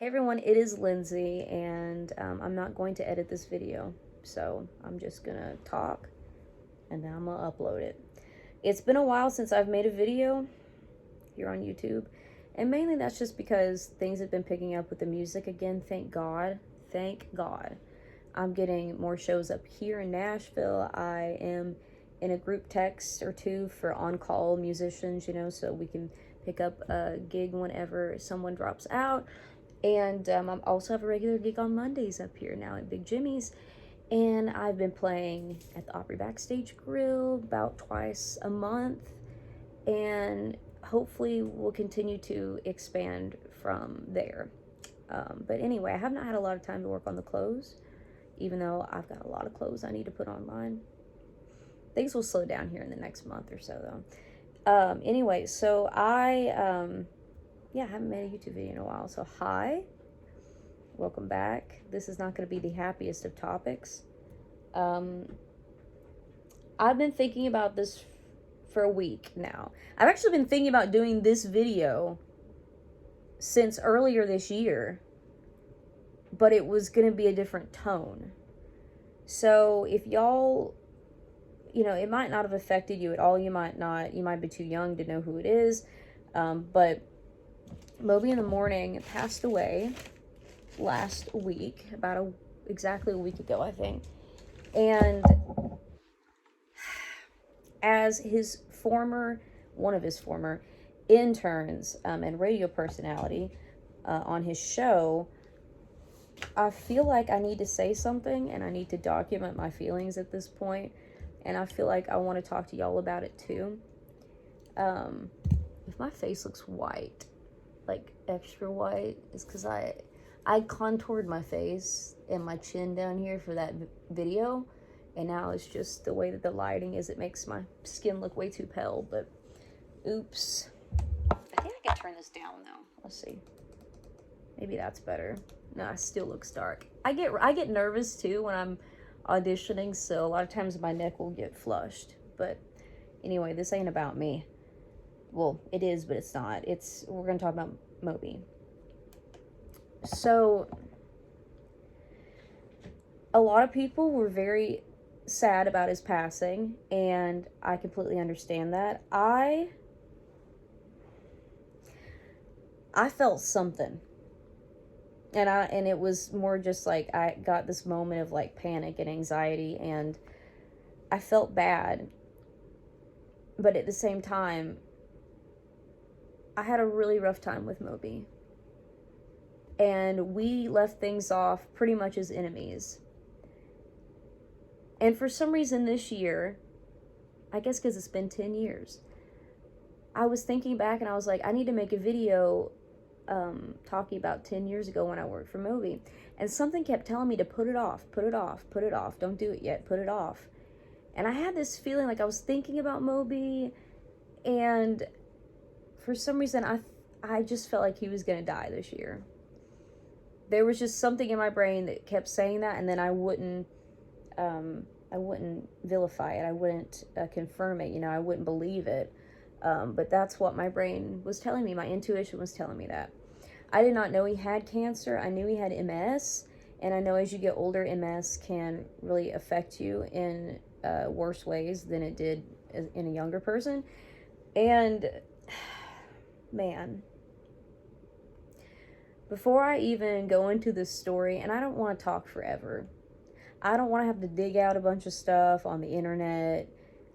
Hey everyone, it is Lindsay, and I'm not going to edit this video, so I'm just gonna talk and then I'm gonna upload it. It's been a while since I've made a video here on YouTube, and mainly that's just because things have been picking up with the music again. Thank God. Thank God. I'm getting more shows up here in Nashville. I am in a group text or two for on-call musicians, so we can pick up a gig whenever someone drops out. And I also have a regular gig on Mondays up here now at Big Jimmy's. And I've been playing at the Opry Backstage Grill about twice a month. And hopefully we'll continue to expand from there. But anyway, I have not had a lot of time to work on the clothes, even though I've got a lot of clothes I need to put online. Things will slow down here in the next month or so, though. Anyway, so I haven't made a YouTube video in a while. So hi, welcome back. This is not going to be the happiest of topics. I've been thinking about this for a week now. I've actually been thinking about doing this video since earlier this year, but it was going to be a different tone. So if y'all, it might not have affected you at all. You might be too young to know who it is. But Moby in the Morning passed away last week, exactly a week ago, I think. And as one of his former interns and radio personality on his show, I feel like I need to say something and I need to document my feelings at this point. And I feel like I want to talk to y'all about it too. If my face looks white, like extra white, it's because I contoured my face and my chin down here for that video, and now it's just the way that the lighting is, it makes my skin look way too pale. But oops, I think I can turn this down though. Let's see, maybe that's better. No, it still looks dark. I get nervous too when I'm auditioning, so a lot of times my neck will get flushed. But anyway, this ain't about me. Well, it is, but it's not. We're going to talk about Moby. So, a lot of people were very sad about his passing, and I completely understand that. I felt something. And it was more just like I got this moment of like panic and anxiety, and I felt bad. But at the same time, I had a really rough time with Moby. And we left things off pretty much as enemies. And for some reason this year, I guess because it's been 10 years, I was thinking back and I was like, I need to make a video talking about 10 years ago when I worked for Moby. And something kept telling me to put it off, don't do it yet, put it off. And I had this feeling like I was thinking about Moby, and for some reason, I just felt like he was going to die this year. There was just something in my brain that kept saying that, and then I wouldn't vilify it. I wouldn't confirm it. I wouldn't believe it. But that's what my brain was telling me. My intuition was telling me that. I did not know he had cancer. I knew he had MS, and I know as you get older, MS can really affect you in worse ways than it did in a younger person. And man, before I even go into this story, and I don't want to talk forever, I don't want to have to dig out a bunch of stuff on the internet.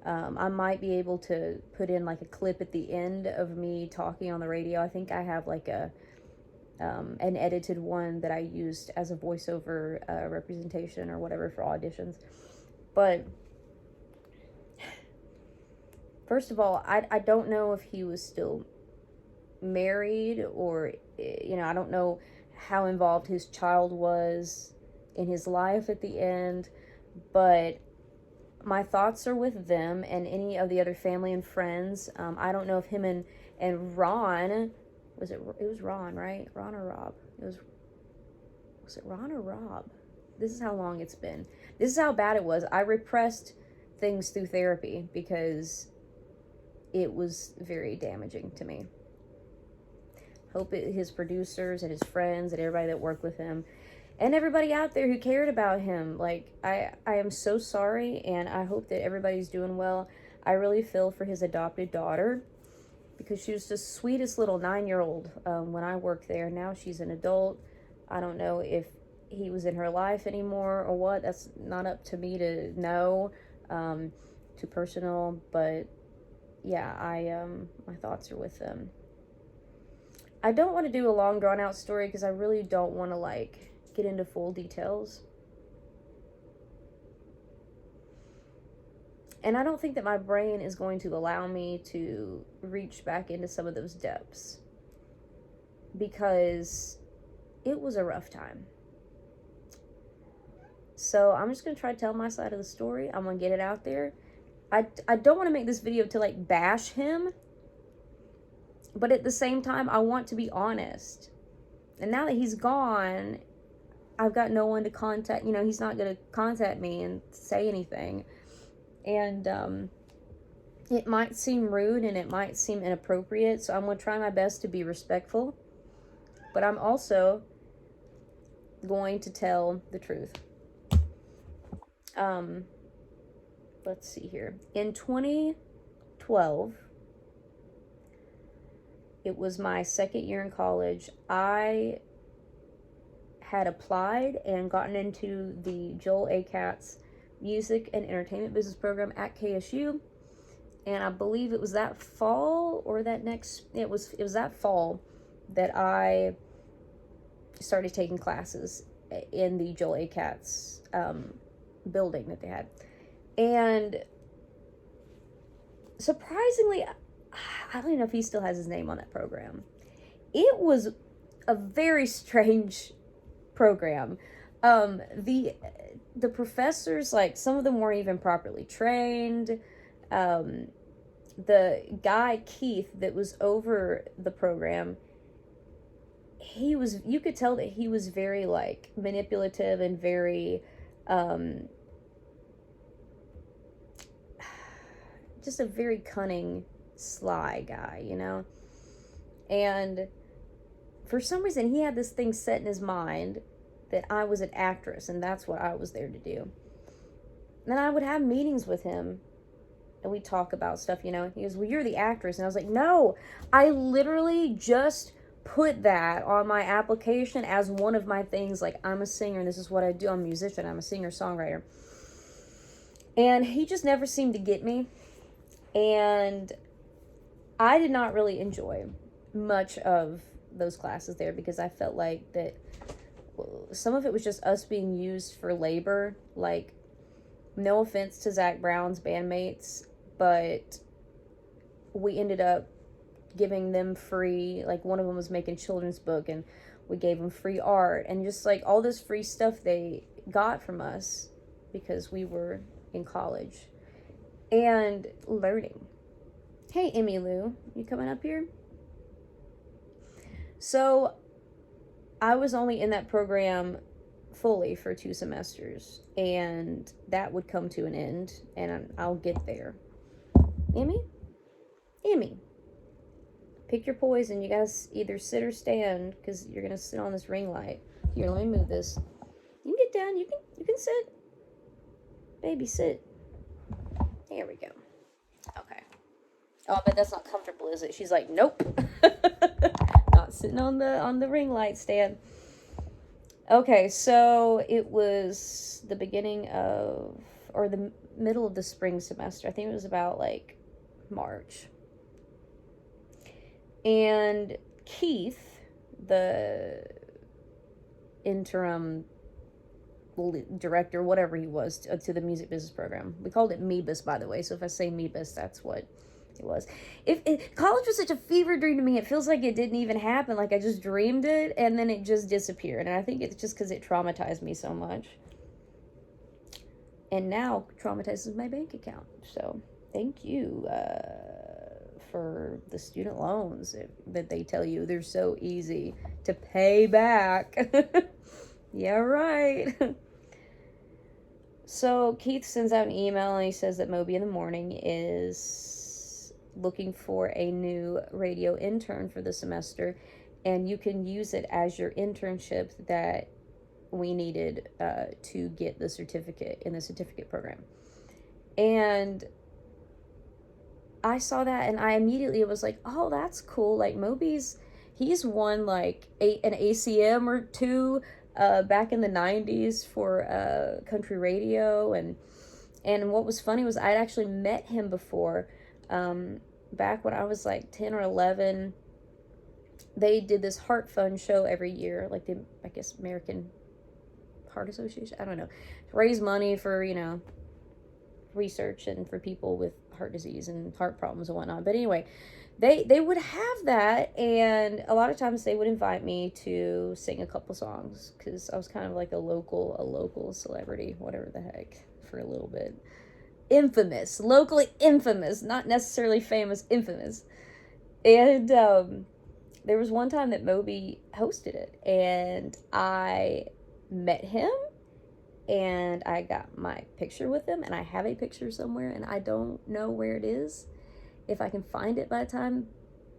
I might be able to put in like a clip at the end of me talking on the radio. I think I have like an edited one that I used as a voiceover representation or whatever for auditions. But first of all, I don't know if he was still married, or I don't know how involved his child was in his life at the end, but my thoughts are with them and any of the other family and friends. I don't know if him and Ron, it was Ron, right? Ron or Rob? Was it Ron or Rob? This is how long it's been. This is how bad it was. I repressed things through therapy because it was very damaging to me. his producers and his friends and everybody that worked with him and everybody out there who cared about him. Like, I am so sorry, and I hope that everybody's doing well. I really feel for his adopted daughter, because she was the sweetest little 9-year-old when I worked there. Now she's an adult. I don't know if he was in her life anymore or what. That's not up to me to know, too personal. But yeah, my thoughts are with them. I don't want to do a long drawn out story because I really don't want to like get into full details. And I don't think that my brain is going to allow me to reach back into some of those depths, because it was a rough time. So I'm just going to try to tell my side of the story. I'm going to get it out there. I don't want to make this video to like bash him, but at the same time, I want to be honest. And now that he's gone, I've got no one to contact. You know, he's not going to contact me and say anything. And it might seem rude and it might seem inappropriate, so I'm going to try my best to be respectful. But I'm also going to tell the truth. Let's see here. In 2012, it was my second year in college. I had applied and gotten into the Joel A. Katz Music and Entertainment Business Program at KSU, and I believe it was that fall or that next, it was that fall that I started taking classes in the Joel A. Katz building that they had. And surprisingly, I don't even know if he still has his name on that program. It was a very strange program. The professors, like, some of them weren't even properly trained. The guy, Keith, that was over the program, you could tell that he was very, like, manipulative and very, just a very cunning, sly guy, you know? And for some reason, he had this thing set in his mind that I was an actress, and that's what I was there to do. And then I would have meetings with him, and we'd talk about stuff, you know. He goes, well, you're the actress. And I was like, no, I literally just put that on my application as one of my things. Like, I'm a singer, and this is what I do. I'm a musician. I'm a singer-songwriter. And he just never seemed to get me. And I did not really enjoy much of those classes there, because I felt like that some of it was just us being used for labor. Like, no offense to Zach Brown's bandmates, but we ended up giving them free, like, one of them was making a children's book, and we gave them free art, and just, like, all this free stuff they got from us because we were in college and learning. Hey, Emmy Lou, you coming up here? So I was only in that program fully for 2 semesters, and that would come to an end, and I'll get there. Emmy, pick your poison. You guys either sit or stand, because you're gonna sit on this ring light. Here, let me move this. You can get down. You can sit. Baby, sit. There we go. Okay. Oh, I bet that's not comfortable, is it? She's like, nope. Not sitting on the ring light stand. Okay, so it was the beginning of, or the middle of the spring semester. I think it was about, like, March. And Keith, the interim director, whatever he was, to the music business program. We called it MEBUS, by the way, so if I say MEBUS, that's what it was. If college was such a fever dream to me, it feels like it didn't even happen. Like, I just dreamed it, and then it just disappeared. And I think it's just because it traumatized me so much. And now traumatizes my bank account. So thank you for the student loans that they tell you they're so easy to pay back. Yeah, right. So Keith sends out an email, and he says that Moby in the Morning is looking for a new radio intern for the semester, and you can use it as your internship that we needed to get the certificate in the certificate program. And I saw that and I immediately was like, oh, that's cool. Like he's won like an ACM or two back in the 90s for country radio. And what was funny was I'd actually met him before, back when I was like 10 or 11. They did this Heart Fund show every year, like the, I guess, American Heart Association, I don't know, raise money for, research and for people with heart disease and heart problems and whatnot. But anyway, they would have that, and a lot of times they would invite me to sing a couple songs, because I was kind of like a local celebrity, whatever the heck, for a little bit. Infamous, locally infamous, not necessarily famous, infamous. And there was one time that Moby hosted it, and I met him, and I got my picture with him, and I have a picture somewhere, and I don't know where it is. If I can find it by the time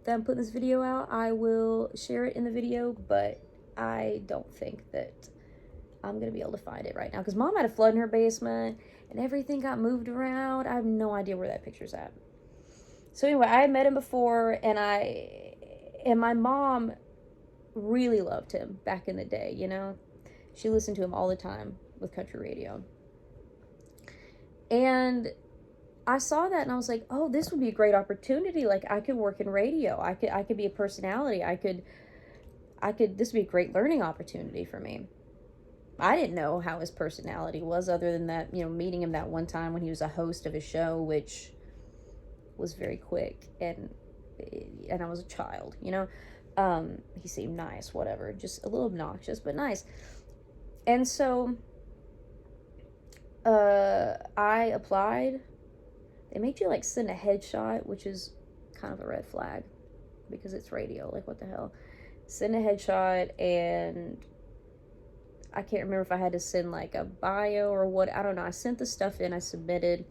that I'm putting this video out, I will share it in the video, but I don't think that I'm going to be able to find it right now, because Mom had a flood in her basement, and everything got moved around. I have no idea where that picture's at. So anyway, I had met him before, and my mom really loved him back in the day, She listened to him all the time with country radio. And I saw that and I was like, oh, this would be a great opportunity. Like, I could work in radio. I could be a personality. This would be a great learning opportunity for me. I didn't know how his personality was, other than that, meeting him that one time when he was a host of a show, which was very quick, and I was a child, he seemed nice, whatever, just a little obnoxious, but nice. And so I applied. They made you like send a headshot, which is kind of a red flag, because it's radio. Like, what the hell? Send a headshot, and I can't remember if I had to send like a bio or what. I don't know. I sent the stuff in, I submitted,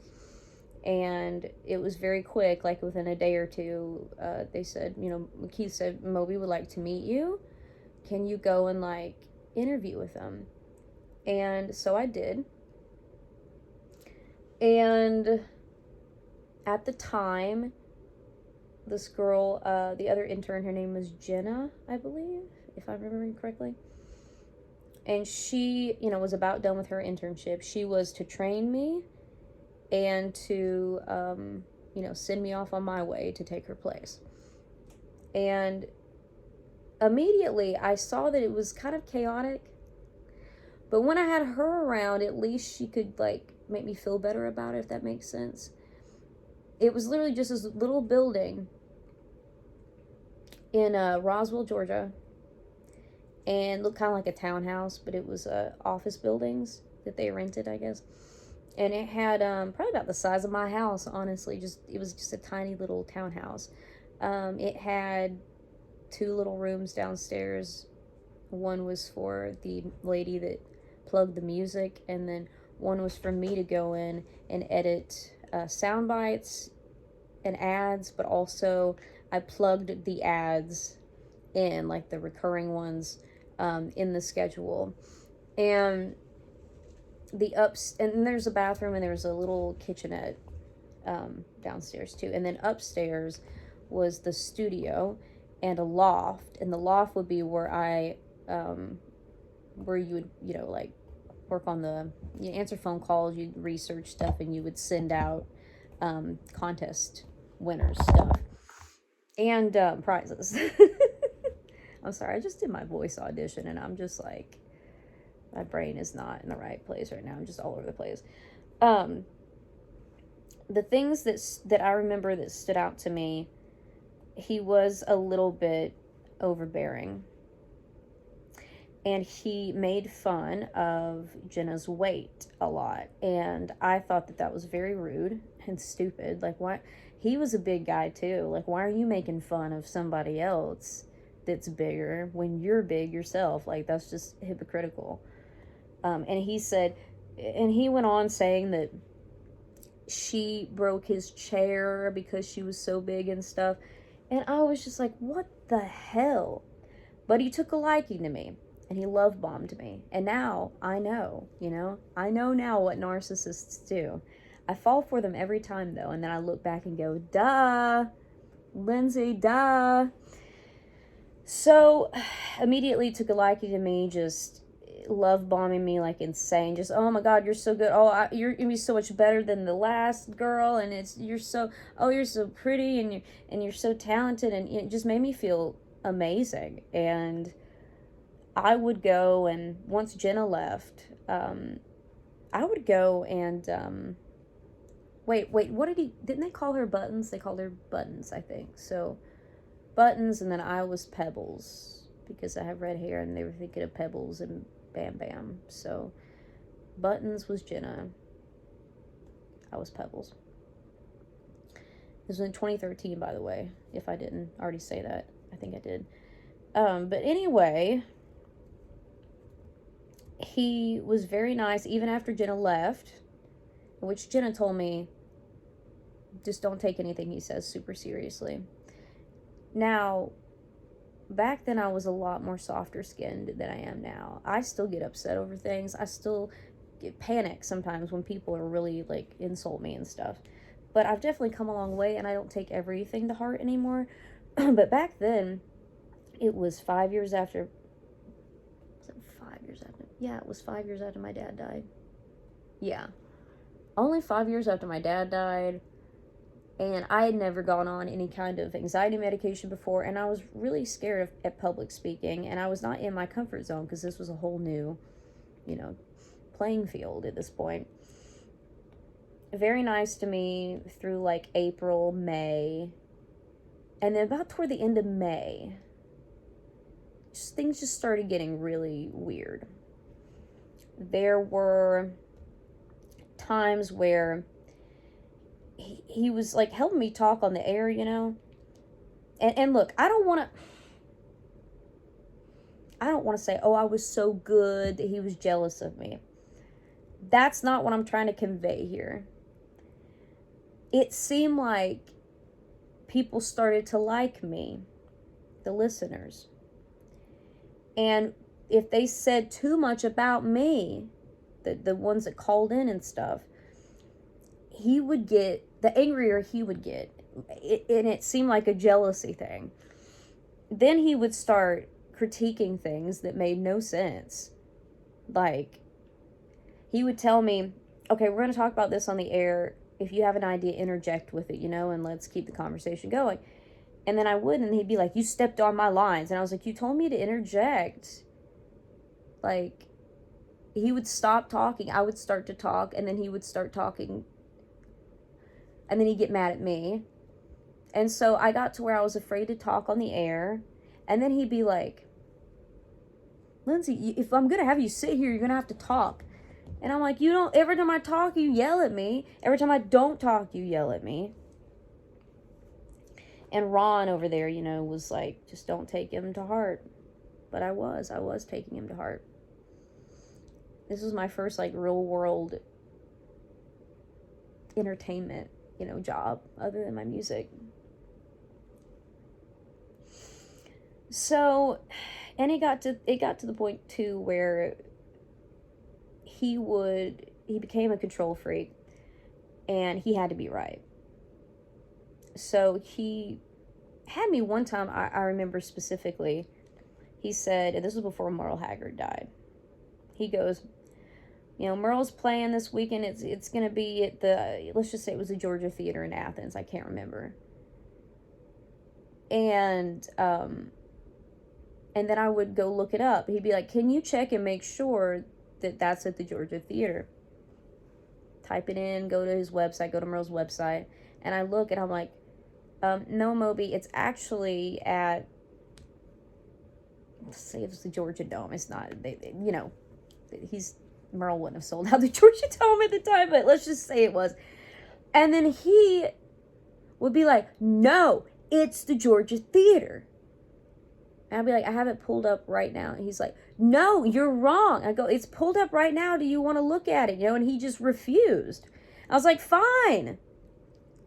and it was very quick. Like, within a day or two, they said, Keith said, Moby would like to meet you. Can you go and like interview with them? And so I did. And at the time, this girl, the other intern, her name was Jenna, I believe, if I'm remembering correctly. And she, was about done with her internship. She was to train me and to, send me off on my way to take her place. And immediately I saw that it was kind of chaotic. But when I had her around, at least she could, like, make me feel better about it, if that makes sense. It was literally just this little building in Roswell, Georgia. And looked kind of like a townhouse, but it was office buildings that they rented, I guess. And it had probably about the size of my house, honestly. It was just a tiny little townhouse. It had 2 little rooms downstairs. One was for the lady that plugged the music, and then one was for me to go in and edit sound bites and ads, but also I plugged the ads in, like the recurring ones, in the schedule. And and there's a bathroom, and there's a little kitchenette downstairs too. And then upstairs was the studio and a loft, and the loft would be where where you would, like, work on you answer phone calls, you'd research stuff, and you would send out contest winners stuff and prizes. I'm sorry, I just did my voice audition, and I'm just like, my brain is not in the right place right now. I'm just all over the place. The things that I remember that stood out to me, he was a little bit overbearing. And he made fun of Jenna's weight a lot. And I thought that was very rude and stupid. Like, why? He was a big guy too. Like, why are you making fun of somebody else that's bigger when you're big yourself? Like, that's just hypocritical. And he went on saying that she broke his chair because she was so big and stuff. And I was just like, what the hell? But he took a liking to me, and he love bombed me. And now I know, I know now what narcissists do. I fall for them every time, though, and then I look back and go, duh, Lindsay, duh. So, immediately took a liking to me, just love bombing me like insane. Just, oh my God, you're so good. Oh, you're gonna be so much better than the last girl, and you're so pretty, and you're so talented, and it just made me feel amazing. And I would go, and once Jenna left, I would go and wait, didn't they call her Buttons? They called her Buttons, I think. So Buttons, and then I was Pebbles, because I have red hair and they were thinking of Pebbles and Bam Bam. So Buttons was Jenna, I was Pebbles. This was in 2013, by the way, if I didn't already say that. I think I did. But anyway, he was very nice even after Jenna left, which Jenna told me, just don't take anything he says super seriously. Now, back then I was a lot more softer skinned than I am now. I still get upset over things. I still get panic sometimes when people are really, like, insult me and stuff. But I've definitely come a long way, and I don't take everything to heart anymore. But back then, it was 5 years after... Was it 5 years after? Yeah, it was 5 years after my dad died. Yeah. Only 5 years after my dad died. And I had never gone on any kind of anxiety medication before, and I was really scared at public speaking, and I was not in my comfort zone, because this was a whole new, playing field at this point. Very nice to me through, like, April, May, and then about toward the end of May, things just started getting really weird. There were times where he was, like, helping me talk on the air, and look, I don't want to say, oh, I was so good that he was jealous of me. That's not what I'm trying to convey here. It seemed like people started to like me, the listeners, and if they said too much about me, the ones that called in and stuff, he would get, the angrier he would get. And it seemed like a jealousy thing. Then he would start critiquing things that made no sense. Like, he would tell me, okay, we're going to talk about this on the air. If you have an idea, interject with it, and let's keep the conversation going. And then I would, and he'd be like, you stepped on my lines. And I was like, you told me to interject. Like, he would stop talking. I would start to talk, and then he would start talking. And then he'd get mad at me. And so I got to where I was afraid to talk on the air. And then he'd be like, Lindsay, if I'm going to have you sit here, you're going to have to talk. And I'm like, every time I talk, you yell at me. Every time I don't talk, you yell at me. And Ron over there, was like, just don't take him to heart. But I was taking him to heart. This was my first, like, real world entertainment, job other than my music. So, and it got to the point too where he became a control freak, and he had to be right. So he had me one time, I remember specifically, he said, and this was before Merle Haggard died, he goes, Merle's playing this weekend, it's going to be at let's just say it was the Georgia Theater in Athens, I can't remember. And then I would go look it up. He'd be like, can you check and make sure that that's at the Georgia Theater? Type it in, go to his website, go to Merle's website, and I look, and I'm like, no, Moby, it's actually at, let's say it was the Georgia Dome. It's not, Merle wouldn't have sold out the Georgia Dome at the time, but let's just say it was. And then he would be like, no, it's the Georgia Theater. And I'd be like, I have it pulled up right now. And he's like, no, you're wrong. I go, it's pulled up right now. Do you want to look at it? And he just refused. I was like, fine.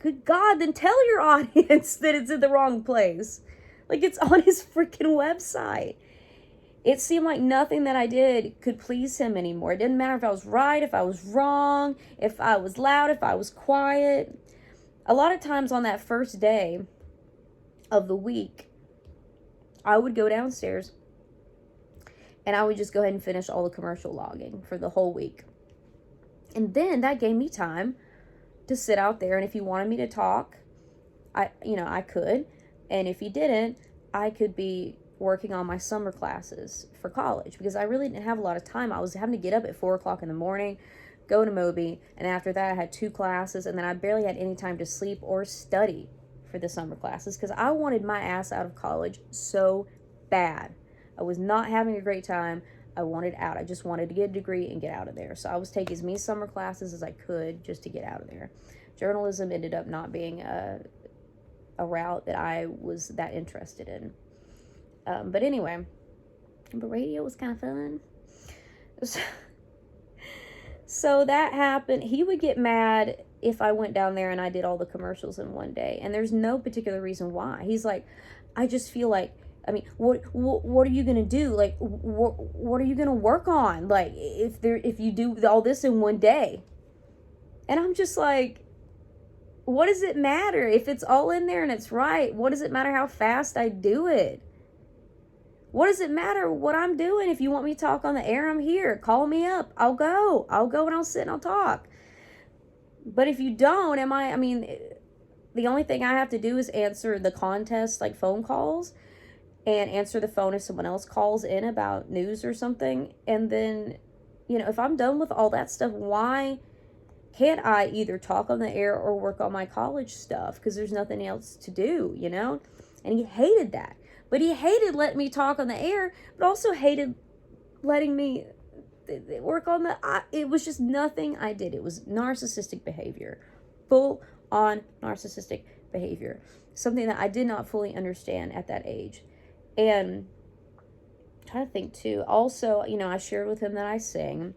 Good God, then tell your audience that it's in the wrong place. Like, it's on his freaking website. It seemed like nothing that I did could please him anymore. It didn't matter if I was right, if I was wrong, if I was loud, if I was quiet. A lot of times on that first day of the week, I would go downstairs and I would just go ahead and finish all the commercial logging for the whole week. And then that gave me time to sit out there, and if he wanted me to talk, I could. And if he didn't, I could be working on my summer classes for college, because I really didn't have a lot of time. I was having to get up at 4 o'clock in the morning, go to Moby, and after that I had 2 classes, and then I barely had any time to sleep or study for the summer classes, because I wanted my ass out of college so bad. I was not having a great time. I wanted out. I just wanted to get a degree and get out of there. So I was taking as many summer classes as I could just to get out of there. Journalism ended up not being a route that I was that interested in. But anyway, but radio was kind of fun. So that happened. He would get mad if I went down there and I did all the commercials in one day. And there's no particular reason why. He's like, I just feel like, I mean, what are you going to do? Like, what are you going to work on? Like, if you do all this in one day. And I'm just like, what does it matter? If it's all in there and it's right, what does it matter how fast I do it? What does it matter what I'm doing? If you want me to talk on the air, I'm here. Call me up. I'll go and I'll sit and I'll talk. But if you don't, the only thing I have to do is answer the contest, like phone calls, and answer the phone if someone else calls in about news or something. And then, if I'm done with all that stuff, why can't I either talk on the air or work on my college stuff? Because there's nothing else to do, And he hated that. But he hated letting me talk on the air, but also hated letting me work on it was just nothing I did. It was narcissistic behavior. Full on narcissistic behavior. Something that I did not fully understand at that age. And I'm trying to think too. Also, I shared with him that I sing.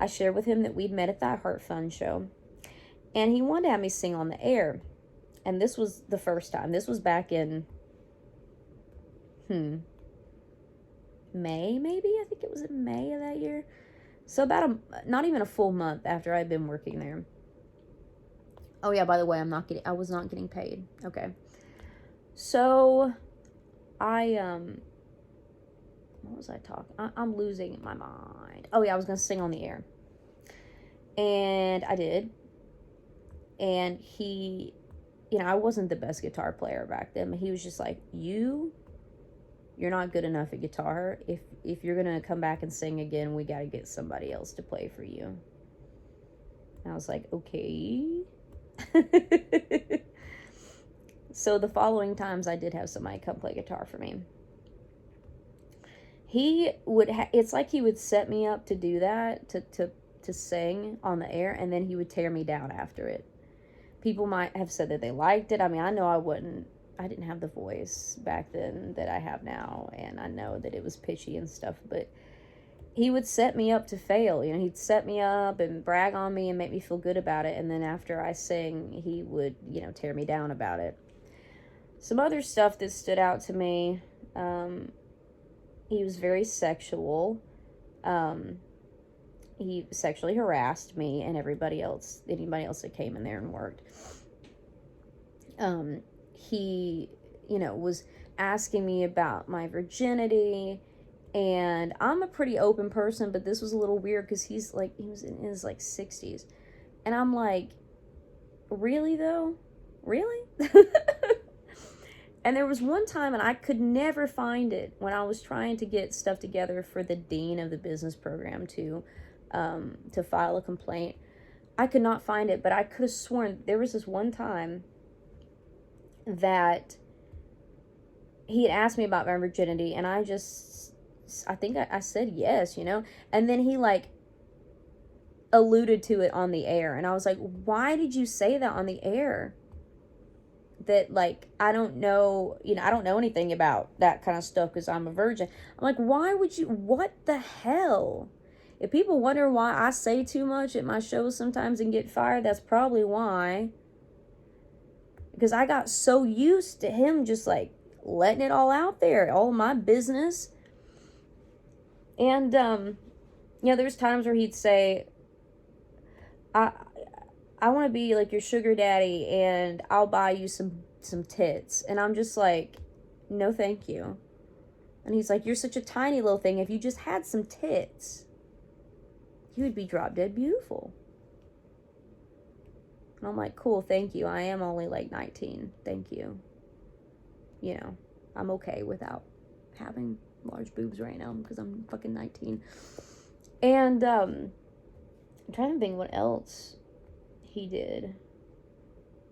I shared with him that we'd met at that Heart Fun show. And he wanted to have me sing on the air. And this was the first time. This was back in May, maybe? I think it was in May of that year. So about not even a full month after I'd been working there. Oh yeah, by the way, I was not getting paid. Okay. So what was I talking? I'm losing my mind. Oh yeah, I was going to sing on the air. And I did. And he, I wasn't the best guitar player back then, but he was just like, you're not good enough at guitar. If you're going to come back and sing again, we got to get somebody else to play for you. And I was like, okay. So the following times I did have somebody come play guitar for me. He would, it's like he would set me up to do that, to sing on the air, and then he would tear me down after it. People might have said that they liked it. I mean, I know I didn't have the voice back then that I have now, and I know that it was pitchy and stuff, but he would set me up to fail. He'd set me up and brag on me and make me feel good about it, and then after I sing, he would, tear me down about it. Some other stuff that stood out to me, he was very sexual. He sexually harassed me and anybody else that came in there and worked. He, was asking me about my virginity, and I'm a pretty open person, but this was a little weird because he was in his 60s, and I'm like, really though? Really? And there was one time, and I could never find it, when I was trying to get stuff together for the dean of the business program to file a complaint. I could not find it, but I could have sworn there was this one time that he had asked me about my virginity, and I think I said yes, and then he alluded to it on the air, and I was like, why did you say that on the air? That I don't know, I don't know anything about that kind of stuff because I'm a virgin. I'm like, why would you, what the hell? If people wonder why I say too much at my shows sometimes and get fired, that's probably why. Because I got so used to him just letting it all out there, all my business. And, there's times where he'd say, I want to be like your sugar daddy and I'll buy you some tits. And I'm just like, no, thank you. And he's like, you're such a tiny little thing. If you just had some tits, you would be drop dead beautiful. And I'm like, cool, thank you. I am only like 19. Thank you. I'm okay without having large boobs right now because I'm fucking 19. And I'm trying to think what else he did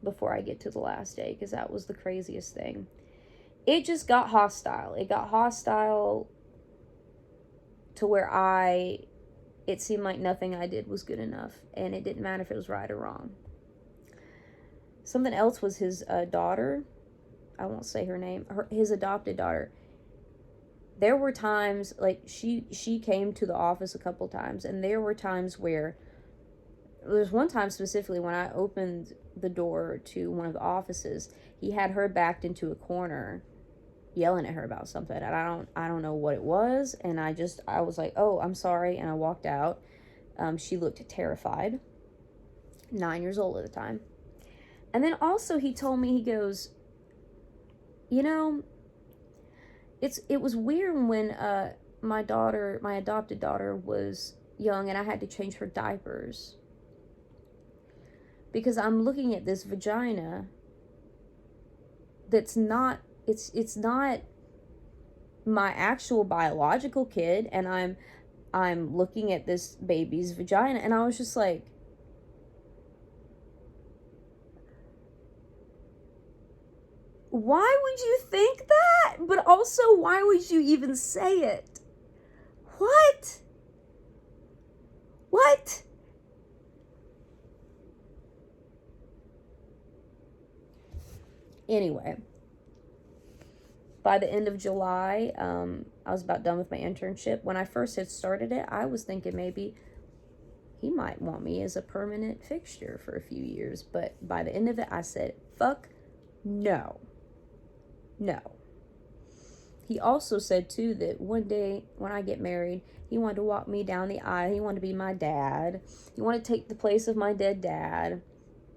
before I get to the last day, because that was the craziest thing. It just got hostile. It got hostile to where it seemed like nothing I did was good enough, and it didn't matter if it was right or wrong. Something else was his daughter. I won't say her name. His adopted daughter. There were times, like, she came to the office a couple times, and there were times where, there's one time specifically when I opened the door to one of the offices, he had her backed into a corner yelling at her about something, and I don't know what it was, and I was like, oh, I'm sorry, and I walked out. She looked terrified, 9 years old at the time. And then also he told me, he goes, it was weird when my adopted daughter was young and I had to change her diapers, because I'm looking at this vagina that's not, it's not my actual biological kid, and I'm looking at this baby's vagina, and I was just like, why would you think that? But also, why would you even say it? What? Anyway, by the end of July, I was about done with my internship. When I first had started it, I was thinking maybe he might want me as a permanent fixture for a few years. But by the end of it, I said, fuck no. No. He also said, too, that one day when I get married, he wanted to walk me down the aisle. He wanted to be my dad. He wanted to take the place of my dead dad.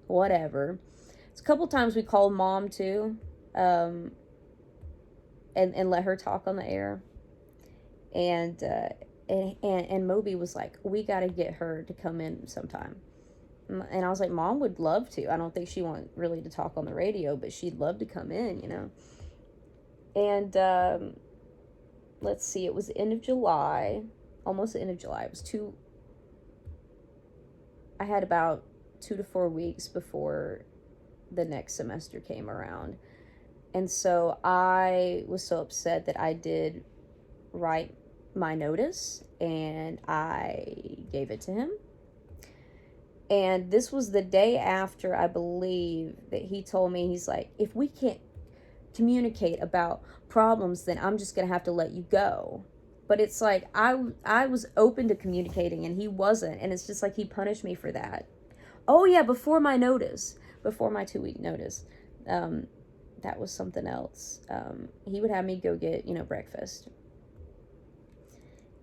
Whatever. It's a couple times we called Mom, too, and let her talk on the air. And Moby was like, we got to get her to come in sometime. And I was like, Mom would love to. I don't think she want really to talk on the radio, but she'd love to come in, And let's see, it was the end of July, almost the end of July. It was I had about 2 to 4 weeks before the next semester came around. And so I was so upset that I did write my notice, and I gave it to him. And this was the day after, I believe, that he told me, he's like, if we can't communicate about problems, then I'm just gonna have to let you go. But it's like, I was open to communicating and he wasn't, and it's just like he punished me for that. Oh yeah, before my 2-week notice, that was something else. He would have me go get breakfast,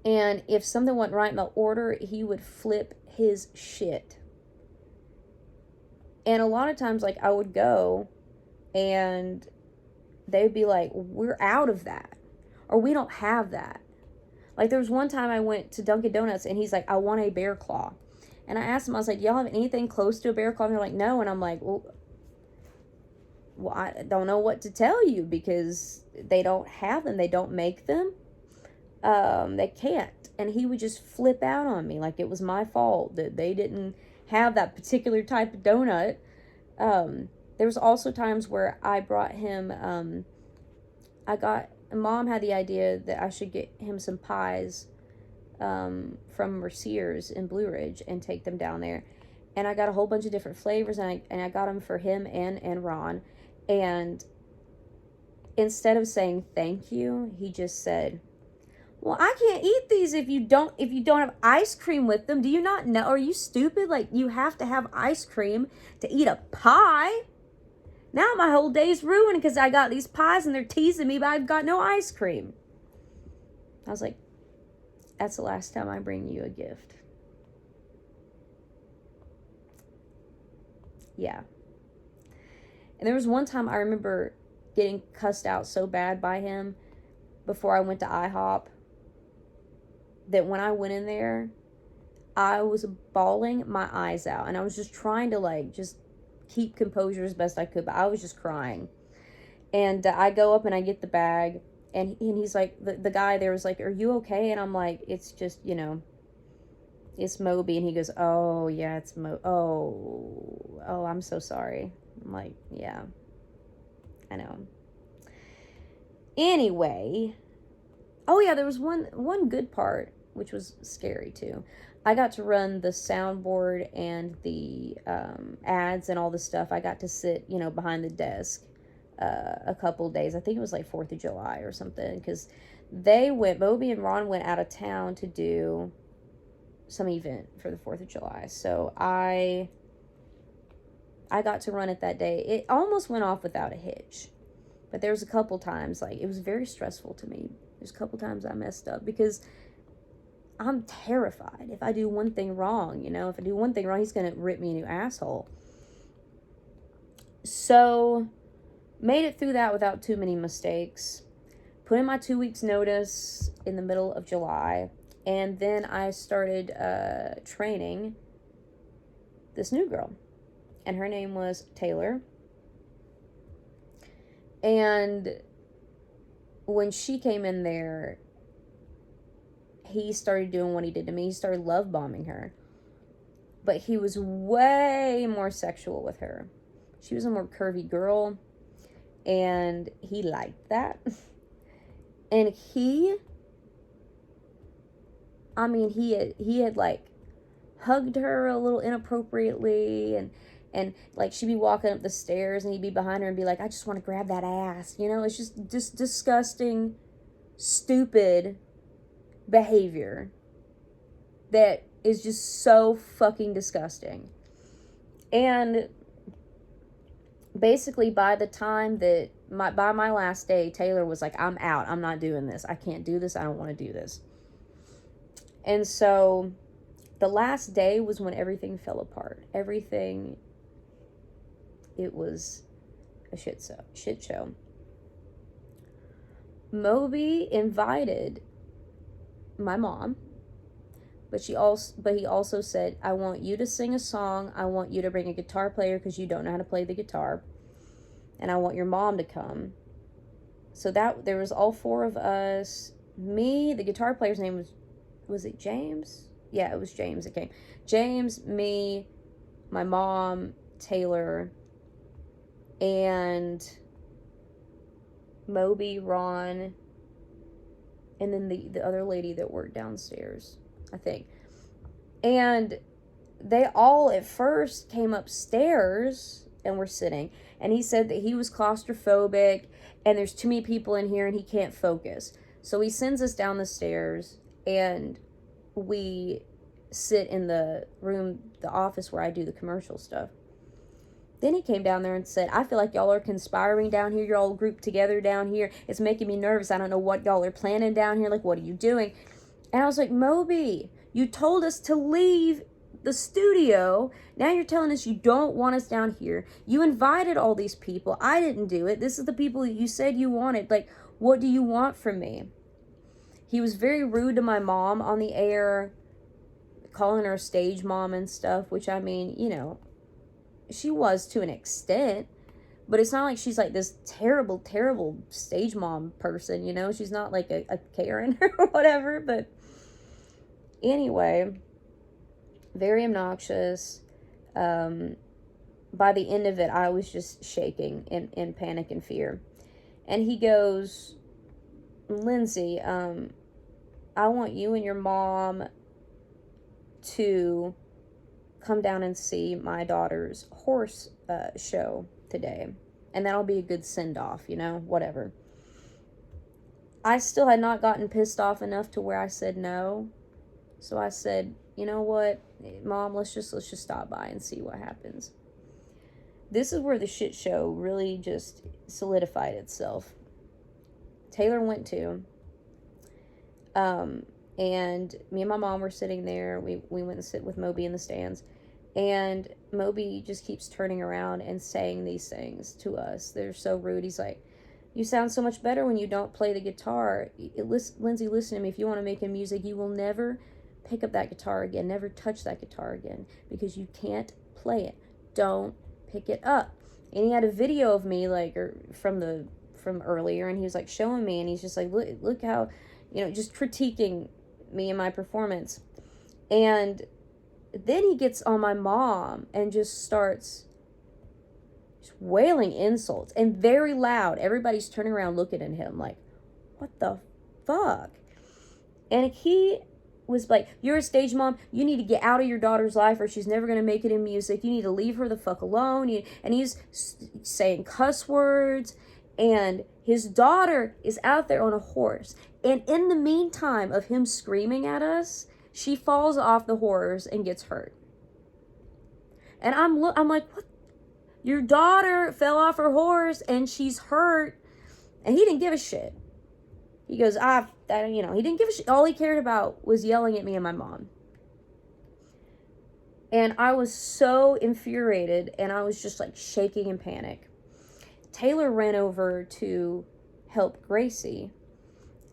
and if something went right in the order, he would flip his shit. And a lot of times, like, I would go and they would be like, we're out of that, or we don't have that. Like, there was one time I went to Dunkin' Donuts and he's like, I want a bear claw. And I asked him, I was like, y'all have anything close to a bear claw? And they're like, no. And I'm like, well, I don't know what to tell you, because they don't have them. They don't make them. They can't. And he would just flip out on me like it was my fault that they didn't have that particular type of donut. There was also times where I brought him, Mom had the idea that I should get him some pies from Mercier's in Blue Ridge and take them down there. And I got a whole bunch of different flavors, and I got them for him and Ron. And instead of saying thank you, he just said, well, I can't eat these if you don't have ice cream with them. Do you not know? Are you stupid? Like, you have to have ice cream to eat a pie? Now my whole day's ruined because I got these pies and they're teasing me, but I've got no ice cream. I was like, that's the last time I bring you a gift. Yeah. And there was one time I remember getting cussed out so bad by him before I went to IHOP that when I went in there, I was bawling my eyes out. And I was just trying to, like, just keep composure as best I could, but I was just crying. And I go up and I get the bag, and he's like, the guy there was like, are you okay? And I'm like, it's just, you know, it's Moby. And he goes, oh, yeah, it's oh, I'm so sorry. I'm like, yeah, I know. Anyway, oh yeah, there was one good part, which was scary too. I got to run the soundboard and the ads and all the stuff. I got to sit, you know, behind the desk a couple days. I think it was like 4th of July or something, because Moby and Ron went out of town to do some event for the 4th of July. So I got to run it that day. It almost went off without a hitch. But there was a couple times, like, it was very stressful to me. There's a couple times I messed up because I'm terrified. If I do one thing wrong, you know, if I do one thing wrong, he's going to rip me a new asshole. So, made it through that without too many mistakes. Put in my 2 weeks notice in the middle of July. And then I started training this new girl. And her name was Taylor. And when she came in there, he started doing what he did to me. He started love bombing her. But he was way more sexual with her. She was a more curvy girl. And he liked that. And he had like hugged her a little inappropriately, and like she'd be walking up the stairs and he'd be behind her and be like, I just want to grab that ass. You know, it's just disgusting, stupid behavior that is just so fucking disgusting. And basically by the time that by my last day, Taylor was like, I'm out. I'm not doing this. I can't do this. I don't want to do this. And so the last day was when everything fell apart. It was a shit show. Moby invited my mom, but he also said, I want you to sing a song. I want you to bring a guitar player because you don't know how to play the guitar. And I want your mom to come. So that there was all 4 of us. Me, the guitar player's name was it James? Yeah, it was James that came. James, me, my mom, Taylor, and Moby, Ron, and then the other lady that worked downstairs, I think. And they all at first came upstairs and were sitting. And he said that he was claustrophobic and there's too many people in here and he can't focus. So he sends us down the stairs and we sit in the room, the office where I do the commercial stuff. Then he came down there and said, I feel like y'all are conspiring down here. You're all grouped together down here. It's making me nervous. I don't know what y'all are planning down here. Like, what are you doing? And I was like, Moby, you told us to leave the studio. Now you're telling us you don't want us down here. You invited all these people. I didn't do it. This is the people you said you wanted. Like, what do you want from me? He was very rude to my mom on the air, calling her a stage mom and stuff, which, I mean, you know, she was to an extent, but it's not like she's like this terrible, terrible stage mom person, you know? She's not like a Karen or whatever, but anyway, very obnoxious. By the end of it, I was just shaking in panic and fear. And he goes, Lindsay, I want you and your mom to come down and see my daughter's horse show today. And that'll be a good send-off, you know, whatever. I still had not gotten pissed off enough to where I said no. So I said, you know what, Mom, let's just stop by and see what happens. This is where the shit show really just solidified itself. Taylor went too. And me and my mom were sitting there. We went and sit with Moby in the stands. And Moby just keeps turning around and saying these things to us. They're so rude. He's like, you sound so much better when you don't play the guitar. Lindsay, listen to me. If you want to make music, you will never pick up that guitar again. Never touch that guitar again. Because you can't play it. Don't pick it up. And he had a video of me, like, from earlier. And he was, like, showing me. And he's just like, look how, just critiquing me and my performance. And then he gets on my mom and just starts wailing insults, and very loud. Everybody's turning around looking at him like, what the fuck? And he was like, you're a stage mom, you need to get out of your daughter's life or she's never going to make it in music, you need to leave her the fuck alone. And he's saying cuss words, and his daughter is out there on a horse, and in the meantime of him screaming at us, she falls off the horse and gets hurt. And I'm like, what? Your daughter fell off her horse and she's hurt. And he didn't give a shit. He goes, he didn't give a shit. All he cared about was yelling at me and my mom. And I was so infuriated, and I was just like shaking in panic. Taylor ran over to help Gracie.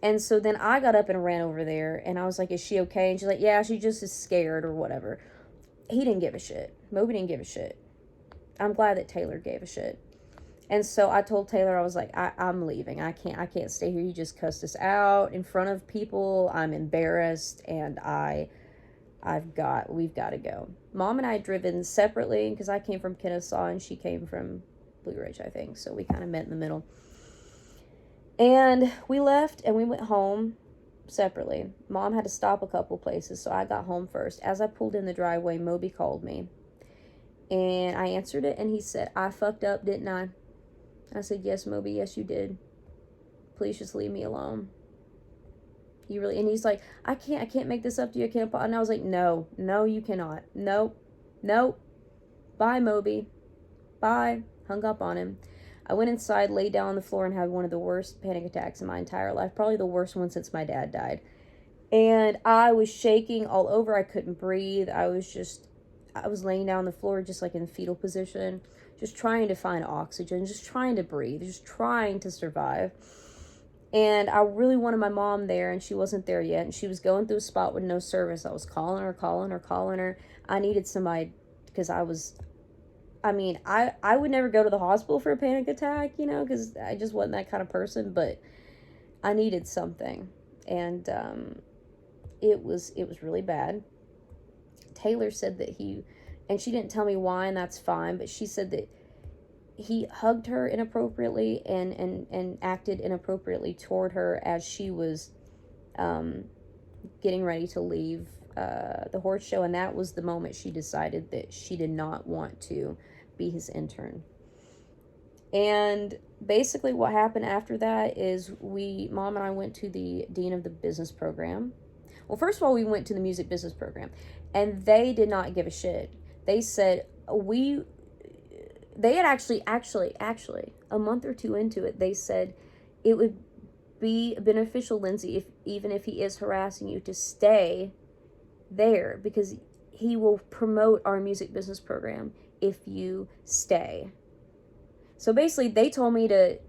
And so then I got up and ran over there, and I was like, is she okay? And she's like, yeah, she just is scared or whatever. He didn't give a shit. Moby didn't give a shit. I'm glad that Taylor gave a shit. And so I told Taylor, I was like, I'm leaving. I can't stay here. You just cussed us out in front of people. I'm embarrassed, and we've got to go. Mom and I had driven separately because I came from Kennesaw and she came from Blue Ridge, I think. So we kind of met in the middle. And we left and we went home separately. Mom had to stop a couple places, so I got home first. As I pulled in the driveway, Moby called me. And I answered it, and he said, I fucked up, didn't I? I said, yes, Moby, yes, you did. Please just leave me alone. And he's like, I can't make this up to you. I can't. And I was like, no, you cannot. Nope. Bye, Moby. Bye. Hung up on him. I went inside, laid down on the floor, and had one of the worst panic attacks in my entire life. Probably the worst one since my dad died. And I was shaking all over. I couldn't breathe. I was laying down on the floor just like in fetal position, just trying to find oxygen, just trying to breathe, just trying to survive. And I really wanted my mom there, and she wasn't there yet. And she was going through a spot with no service. I was calling her. I needed somebody because I would never go to the hospital for a panic attack, because I just wasn't that kind of person, but I needed something. And it was really bad. Taylor said that and she didn't tell me why, and that's fine, but she said that he hugged her inappropriately and acted inappropriately toward her as she was getting ready to leave the horse show, and that was the moment she decided that she did not want to be his intern. And basically what happened after that is Mom and I went to the dean of the business program. Well, first of all, we went to the music business program, and they did not give a shit. They said, they had actually, a month or two into it, they said it would be beneficial, Lindsay, even if he is harassing you, to stay there, because he will promote our music business program if you stay. So basically, they told me that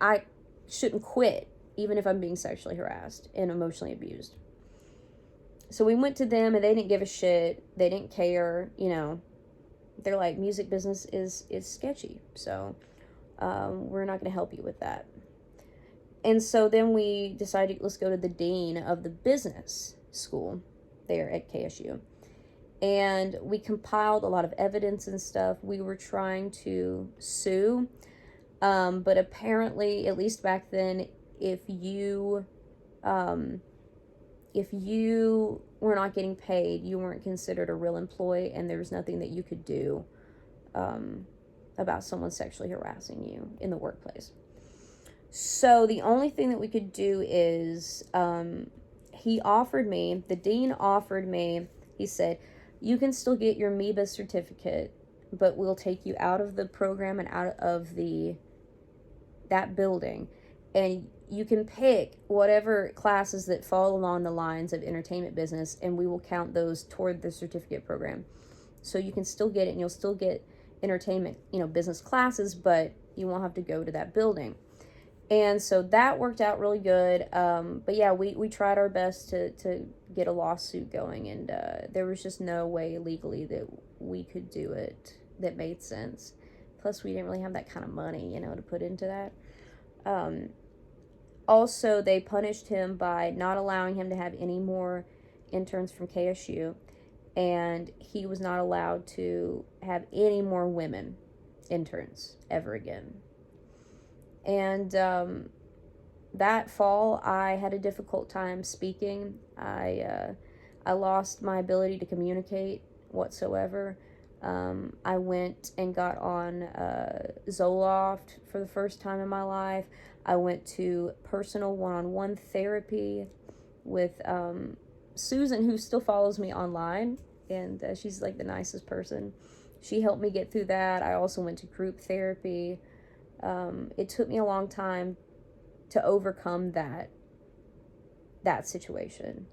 I shouldn't quit, even if I'm being sexually harassed and emotionally abused. So we went to them, and they didn't give a shit. They didn't care, They're like, music business is sketchy, so we're not going to help you with that. And so then we decided, let's go to the dean of the business school there at KSU. And we compiled a lot of evidence and stuff. We were trying to sue, but apparently, at least back then, if you were not getting paid, you weren't considered a real employee, and there was nothing that you could do about someone sexually harassing you in the workplace. So the only thing that we could do is the dean offered me, he said, you can still get your MEBA certificate, but we'll take you out of the program and out of that building, and you can pick whatever classes that fall along the lines of entertainment business, and we will count those toward the certificate program. So you can still get it, and you'll still get entertainment, business classes, but you won't have to go to that building. And so that worked out really good. But yeah, we tried our best to get a lawsuit going, and there was just no way legally that we could do it that made sense. Plus, we didn't really have that kind of money, to put into that. Also, they punished him by not allowing him to have any more interns from KSU, and he was not allowed to have any more women interns ever again. And that fall, I had a difficult time speaking. I lost my ability to communicate whatsoever. I went and got on Zoloft for the first time in my life. I went to personal one-on-one therapy with Susan, who still follows me online, and she's like the nicest person. She helped me get through that. I also went to group therapy. It took me a long time to overcome that situation.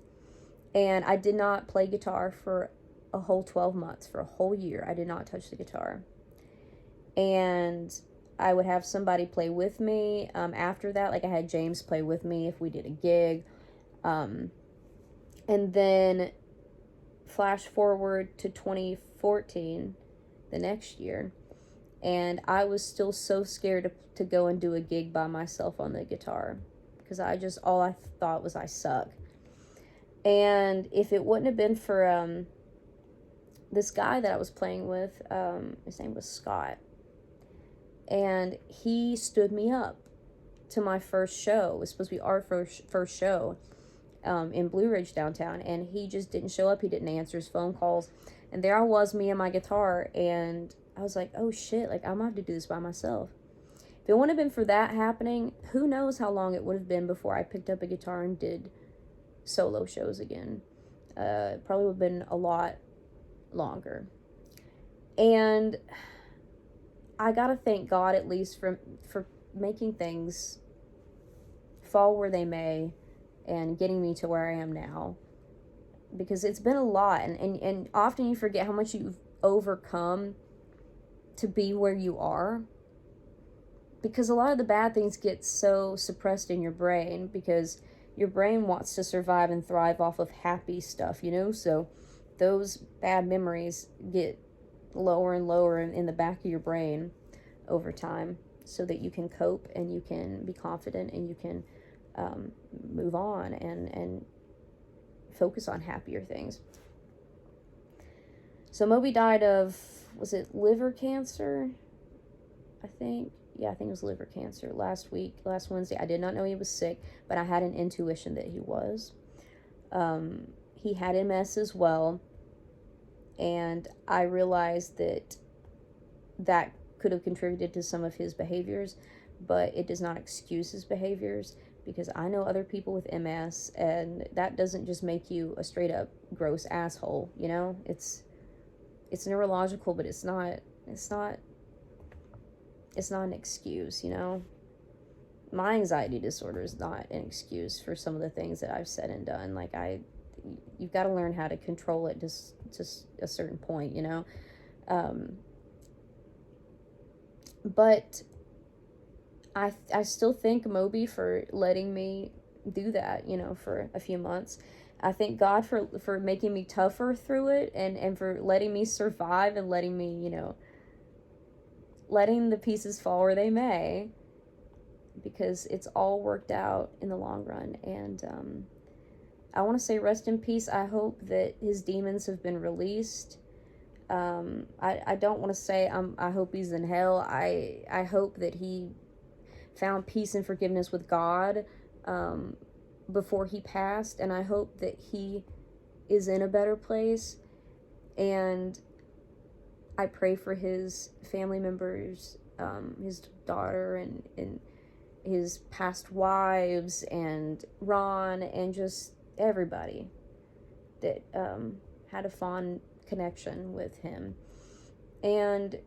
And I did not play guitar for a whole 12 months. For a whole year, I did not touch the guitar. And I would have somebody play with me after that. Like, I had James play with me if we did a gig. And then flash forward to 2014, the next year, and I was still so scared to go and do a gig by myself on the guitar, because all I thought was I suck. And if it wouldn't have been for this guy that I was playing with, his name was Scott, and he stood me up to my first show. It was supposed to be our first show in Blue Ridge downtown, and he just didn't show up. He didn't answer his phone calls, and there I was, me and my guitar, and I was like, oh shit, like, I'm gonna have to do this by myself. If it wouldn't have been for that happening, who knows how long it would have been before I picked up a guitar and did solo shows again. It probably would have been a lot longer. And I gotta thank God, at least for making things fall where they may and getting me to where I am now, because it's been a lot, and often you forget how much you've overcome to be where you are, because a lot of the bad things get so suppressed in your brain, because your brain wants to survive and thrive off of happy stuff, so those bad memories get lower and lower in the back of your brain over time, so that you can cope and you can be confident and you can move on and focus on happier things. So Moby died of, was it liver cancer? I think it was liver cancer last Wednesday. I did not know he was sick, but I had an intuition that he was. He had MS as well, and I realized that could have contributed to some of his behaviors, but it does not excuse his behaviors, because I know other people with MS, and that doesn't just make you a straight up gross asshole, it's neurological, but it's not an excuse, My anxiety disorder is not an excuse for some of the things that I've said and done. Like, you've got to learn how to control it just a certain point, But I still thank Moby for letting me do that, for a few months. I thank God for making me tougher through it, and for letting me survive, and letting me, letting the pieces fall where they may, because it's all worked out in the long run. And I want to say rest in peace. I hope that his demons have been released. I don't want to say I hope he's in hell. I hope that he found peace and forgiveness with God before he passed, and I hope that he is in a better place. And I pray for his family members, his daughter, and his past wives, and Ron, and just everybody that had a fond connection with him. And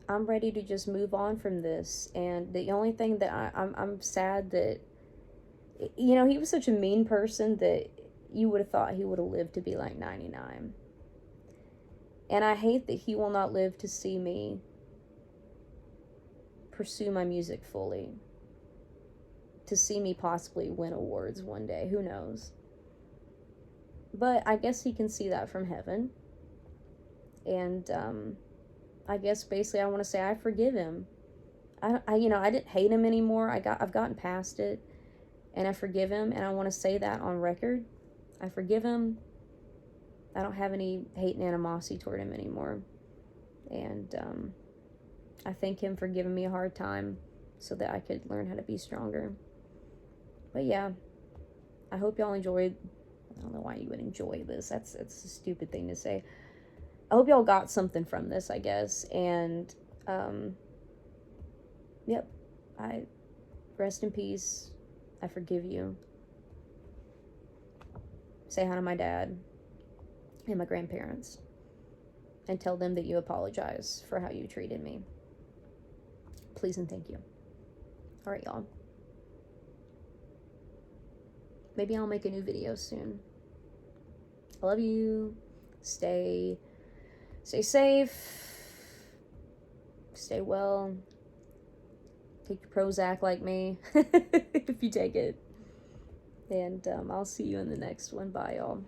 I'm ready to just move on from this. And the only thing that I'm sad that You know, he was such a mean person that you would have thought he would have lived to be like 99. And I hate that he will not live to see me pursue my music fully. To see me possibly win awards one day. Who knows? But I guess he can see that from heaven. And I guess basically I want to say I forgive him. I didn't hate him anymore. I've gotten past it. And I forgive him, and I want to say that on record. I forgive him. I don't have any hate and animosity toward him anymore. And I thank him for giving me a hard time so that I could learn how to be stronger. But yeah, I hope y'all enjoyed. I don't know why you would enjoy this. That's a stupid thing to say. I hope y'all got something from this, I guess. And, yep, I rest in peace. I forgive you. Say hi to my dad and my grandparents. And tell them that you apologize for how you treated me. Please and thank you. All right, y'all. Maybe I'll make a new video soon. I love you. Stay safe. Stay well. Take your Prozac like me, if you take it. And I'll see you in the next one. Bye, y'all.